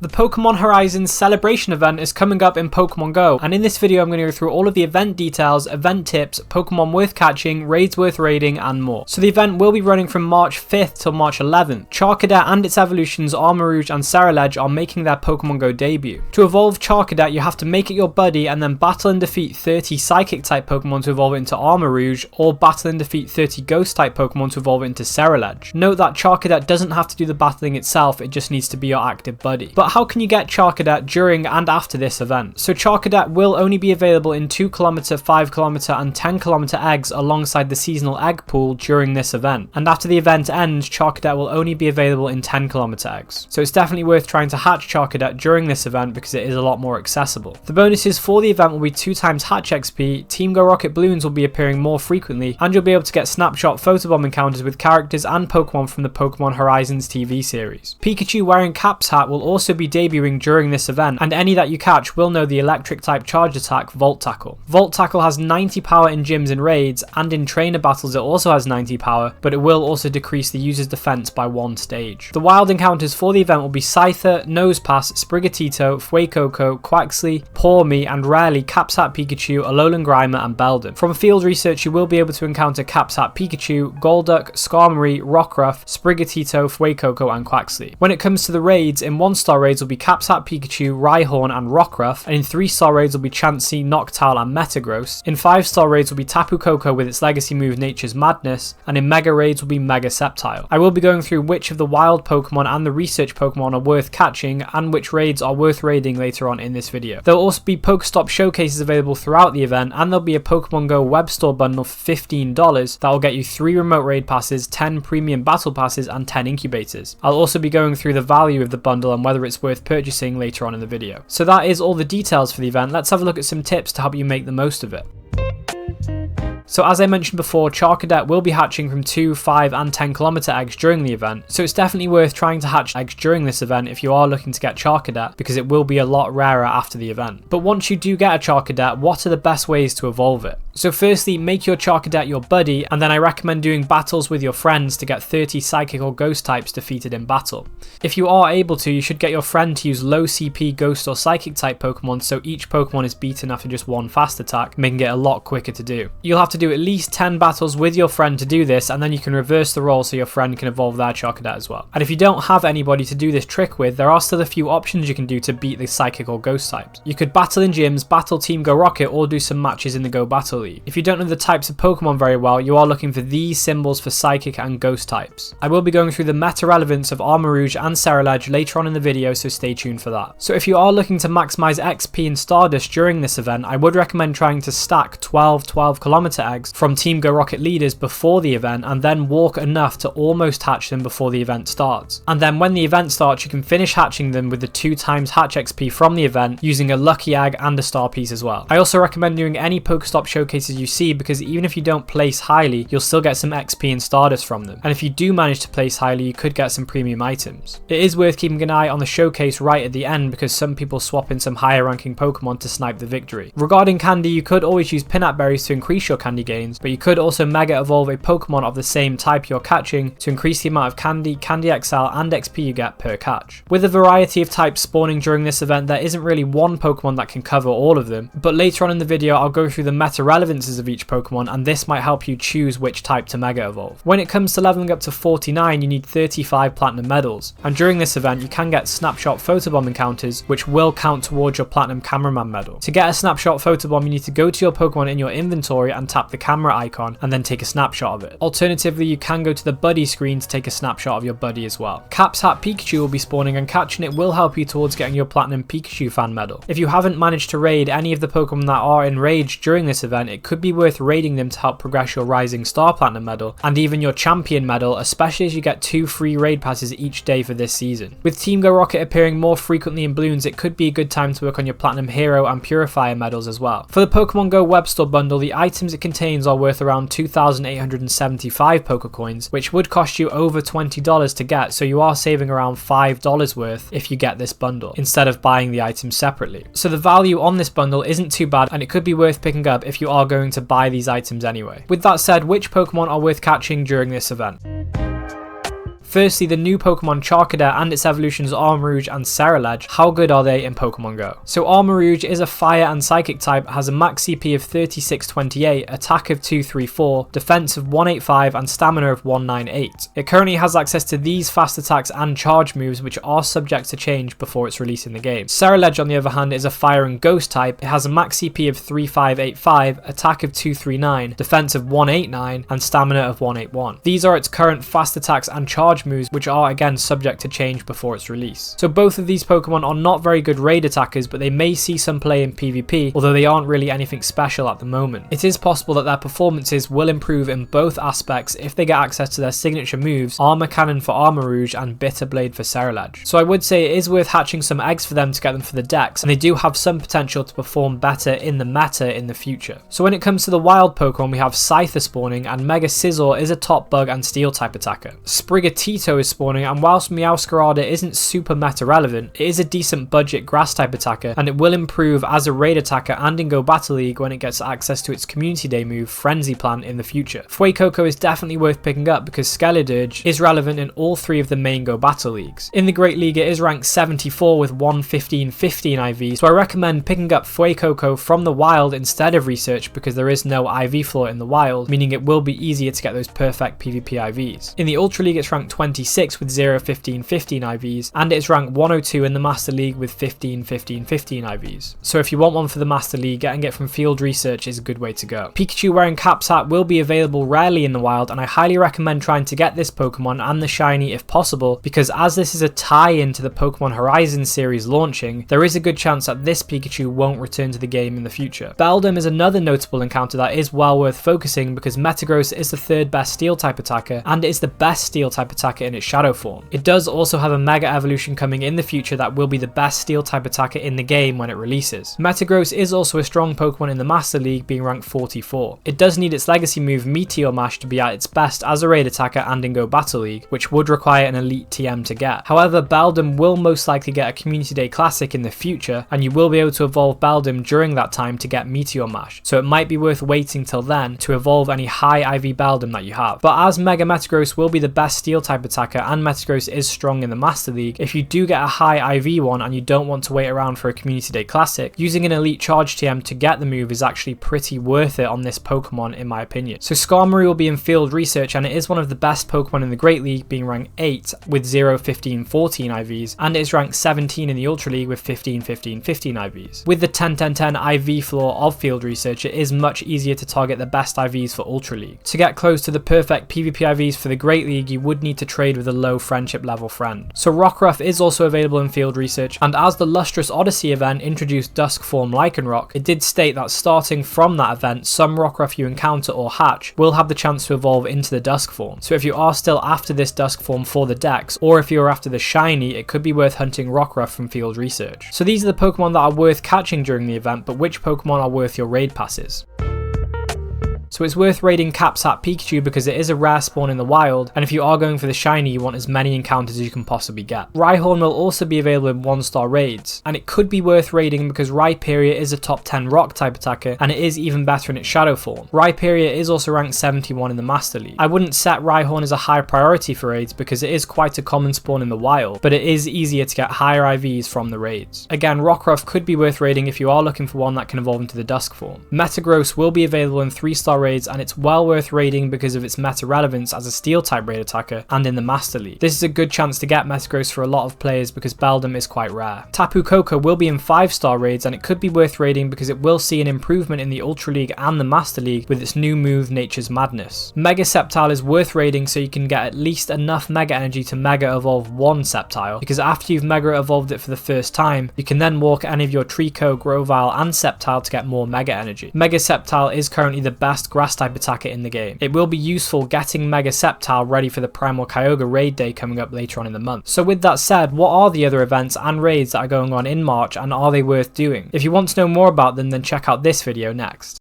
The Pokemon Horizons Celebration event is coming up in Pokemon Go, and in this video I'm going to go through all of the event details, event tips, Pokemon worth catching, raids worth raiding, and more. So the event will be running from March 5th till March 11th. Charcadet and its evolutions Armarouge and Ceruledge are making their Pokemon Go debut. To evolve Charcadet, you have to make it your buddy and then battle and defeat 30 Psychic type Pokemon to evolve it into Armarouge, or battle and defeat 30 Ghost type Pokemon to evolve it into Ceruledge. Note that Charcadet doesn't have to do the battling itself, it just needs to be your active buddy. But how can you get Charcadet during and after this event? So Charcadet will only be available in 2km, 5km and 10km eggs alongside the seasonal egg pool during this event. And after the event ends, Charcadet will only be available in 10km eggs. So it's definitely worth trying to hatch Charcadet during this event because it is a lot more accessible. The bonuses for the event will be 2x hatch XP, Team Go Rocket balloons will be appearing more frequently, and you'll be able to get snapshot photobomb encounters with characters and Pokemon from the Pokemon Horizons TV series. Pikachu wearing Cap's hat will also be debuting during this event, and any that you catch will know the electric type charge attack Volt Tackle. Volt Tackle has 90 power in gyms and raids, and in trainer battles it also has 90 power, but it will also decrease the user's defense by 1 stage. The wild encounters for the event will be Scyther, Nosepass, Sprigatito, Fuecoco, Quaxly, Pawmi, and rarely Cap's Hat Pikachu, Alolan Grimer, and Beldum. From field research you will be able to encounter Cap's Hat Pikachu, Golduck, Skarmory, Rockruff, Sprigatito, Fuecoco, and Quaxly. When it comes to the raids, in 1-star raids will be Cap's Hat Pikachu, Rhyhorn, and Rockruff, and in 3-star raids will be Chansey, Noctowl, and Metagross. In 5-star raids will be Tapu Koko with its legacy move Nature's Madness, and in Mega raids will be Mega Sceptile. I will be going through which of the wild Pokemon and the research Pokemon are worth catching, and which raids are worth raiding later on in this video. There will also be Pokestop showcases available throughout the event, and there'll be a Pokemon Go web store bundle for $15 that will get you 3 remote raid passes, 10 premium battle passes, and 10 incubators. I'll also be going through the value of the bundle and whether it's worth purchasing later on in the video. So that is all the details for the event. Let's have a look at some tips to help you make the most of it. So as I mentioned before, Charcadet will be hatching from 2, 5 and 10km eggs during the event, so it's definitely worth trying to hatch eggs during this event if you are looking to get Charcadet, because it will be a lot rarer after the event. But once you do get a Charcadet, what are the best ways to evolve it? So firstly, make your Charcadet your buddy, and then I recommend doing battles with your friends to get 30 Psychic or Ghost types defeated in battle. If you are able to, you should get your friend to use low CP Ghost or Psychic type Pokemon so each Pokemon is beaten after just 1 fast attack, making it a lot quicker to do. You'll have to do at least 10 battles with your friend to do this, and then you can reverse the role so your friend can evolve their Charcadet as well. And if you don't have anybody to do this trick with, there are still a few options you can do to beat the Psychic or Ghost types. You could battle in gyms, battle Team Go Rocket, or do some matches in the Go Battle League. If you don't know the types of Pokemon very well, you are looking for these symbols for Psychic and Ghost types. I will be going through the meta relevance of Armarouge and Ceruledge later on in the video, so stay tuned for that. So if you are looking to maximize XP and Stardust during this event, I would recommend trying to stack 12 12km eggs from Team Go Rocket leaders before the event, and then walk enough to almost hatch them before the event starts. And then when the event starts, you can finish hatching them with the 2x hatch XP from the event using a lucky egg and a star piece as well. I also recommend doing any Pokestop showcases you see, because even if you don't place highly, you'll still get some XP and Stardust from them. And if you do manage to place highly, you could get some premium items. It is worth keeping an eye on the showcase right at the end, because some people swap in some higher ranking Pokemon to snipe the victory. Regarding candy, you could always use Pinap Berries to increase your candy gains, but you could also Mega Evolve a Pokemon of the same type you're catching to increase the amount of candy, Candy XL, and XP you get per catch. With a variety of types spawning during this event, there isn't really one Pokemon that can cover all of them, but later on in the video I'll go through the meta relevances of each Pokemon, and this might help you choose which type to Mega Evolve. When it comes to leveling up to 49, you need 35 Platinum Medals, and during this event you can get Snapshot Photobomb encounters, which will count towards your Platinum Cameraman medal. To get a Snapshot Photobomb, you need to go to your Pokemon in your inventory and tap the camera icon, and then take a snapshot of it. Alternatively, you can go to the buddy screen to take a snapshot of your buddy as well. Cap's Hat Pikachu will be spawning, and catching it will help you towards getting your Platinum Pikachu fan medal. If you haven't managed to raid any of the Pokemon that are enraged during this event, it could be worth raiding them to help progress your Rising Star Platinum medal, and even your Champion medal, especially as you get 2 free raid passes each day for this season. With Team Go Rocket appearing more frequently in balloons, it could be a good time to work on your Platinum Hero and Purifier medals as well. For the Pokemon Go web store bundle, the items it contains are worth around 2,875 Pokecoins, which would cost you over $20 to get, so you are saving around $5 worth if you get this bundle, instead of buying the items separately. So the value on this bundle isn't too bad, and it could be worth picking up if you are going to buy these items anyway. With that said, which Pokemon are worth catching during this event? Firstly, the new Pokemon Charcadet and its evolutions Armarouge and Ceruledge. How good are they in Pokemon Go? So Armarouge is a fire and psychic type, has a max CP of 3628, attack of 234, defense of 185 and stamina of 198. It currently has access to these fast attacks and charge moves, which are subject to change before its release in the game. Ceruledge on the other hand is a fire and ghost type. It has a max CP of 3585, attack of 239, defense of 189 and stamina of 181. These are its current fast attacks and charge moves, which are again subject to change before its release. So both of these Pokemon are not very good raid attackers, but they may see some play in PvP, although they aren't really anything special at the moment. It is possible that their performances will improve in both aspects if they get access to their signature moves, Armor Cannon for Armarouge and Bitter Blade for Ceruledge. So I would say it is worth hatching some eggs for them to get them for the decks, and they do have some potential to perform better in the meta in the future. So when it comes to the wild Pokemon, we have Scyther spawning, and Mega Scizor is a top bug and steel type attacker. Sprigatito is spawning, and whilst Meowscarada isn't super meta relevant, it is a decent budget grass type attacker, and it will improve as a raid attacker and in Go Battle League when it gets access to its Community Day move Frenzy Plant in the future. Fuecoco is definitely worth picking up because Ceruledge is relevant in all three of the main Go Battle Leagues. In the Great League it is ranked 74 with 115-15 IV, so I recommend picking up Fuecoco from the wild instead of research because there is no IV floor in the wild, meaning it will be easier to get those perfect PvP IVs. In the Ultra League it's ranked 26 with 0-15-15 IVs, and it's ranked 102 in the Master League with 15-15-15 IVs. So if you want one for the Master League, getting it from field research is a good way to go. Pikachu wearing Cap's Hat will be available rarely in the wild, and I highly recommend trying to get this Pokemon and the shiny if possible, because as this is a tie-in to the Pokemon Horizon series launching, there is a good chance that this Pikachu won't return to the game in the future. Beldum is another notable encounter that is well worth focusing because Metagross is the third best steel type attacker, and it is the best steel type attacker in its shadow form. It does also have a mega evolution coming in the future that will be the best steel type attacker in the game when it releases. Metagross is also a strong Pokemon in the Master League, being ranked 44. It does need its legacy move Meteor Mash to be at its best as a raid attacker and in Go Battle League, which would require an elite TM to get. However, Beldum will most likely get a Community Day Classic in the future, and you will be able to evolve Beldum during that time to get Meteor Mash, so it might be worth waiting till then to evolve any high IV Beldum that you have. But as Mega Metagross will be the best steel type attacker and Metagross is strong in the Master League, if you do get a high IV one and you don't want to wait around for a Community Day Classic, using an elite charge TM to get the move is actually pretty worth it on this Pokemon in my opinion. So Skarmory will be in field research, and it is one of the best Pokemon in the Great League, being ranked 8 with 0-15-14 IVs, and it is ranked 17 in the Ultra League with 15-15-15 IVs. With the 10-10-10 IV floor of field research, it is much easier to target the best IVs for Ultra League. To get close to the perfect PvP IVs for the Great League, you would need to trade with a low friendship level friend. So Rockruff is also available in field research, and as the Lustrous Odyssey event introduced Dusk form Lycanroc, it did state that starting from that event, some Rockruff you encounter or hatch will have the chance to evolve into the Dusk form. So if you are still after this Dusk form for the decks, or if you're after the shiny, it could be worth hunting Rockruff from field research. So these are the Pokemon that are worth catching during the event, but which Pokemon are worth your raid passes? So it's worth raiding Cap's Hat Pikachu because it is a rare spawn in the wild, and if you are going for the shiny, you want as many encounters as you can possibly get. Rhyhorn will also be available in 1-star raids, and it could be worth raiding because Rhyperior is a top 10 rock type attacker, and it is even better in its shadow form. Rhyperior is also ranked 71 in the Master League. I wouldn't set Rhyhorn as a high priority for raids because it is quite a common spawn in the wild, but it is easier to get higher IVs from the raids. Again, Rockruff could be worth raiding if you are looking for one that can evolve into the Dusk form. Metagross will be available in 3-star raids, and it's well worth raiding because of its meta relevance as a steel type raid attacker and in the Master League. This is a good chance to get Metagross for a lot of players because Beldum is quite rare. Tapu Koko will be in 5-star raids, and it could be worth raiding because it will see an improvement in the Ultra League and the Master League with its new move Nature's Madness. Mega Sceptile is worth raiding so you can get at least enough Mega Energy to Mega Evolve one Sceptile, because after you've Mega Evolved it for the first time, you can then walk any of your Trico, Grovyle and Sceptile to get more Mega Energy. Mega Sceptile is currently the best grass type attacker in the game. It will be useful getting Mega Sceptile ready for the Primal Kyogre raid day coming up later on in the month. So with that said, what are the other events and raids that are going on in March, and are they worth doing? If you want to know more about them, then check out this video next.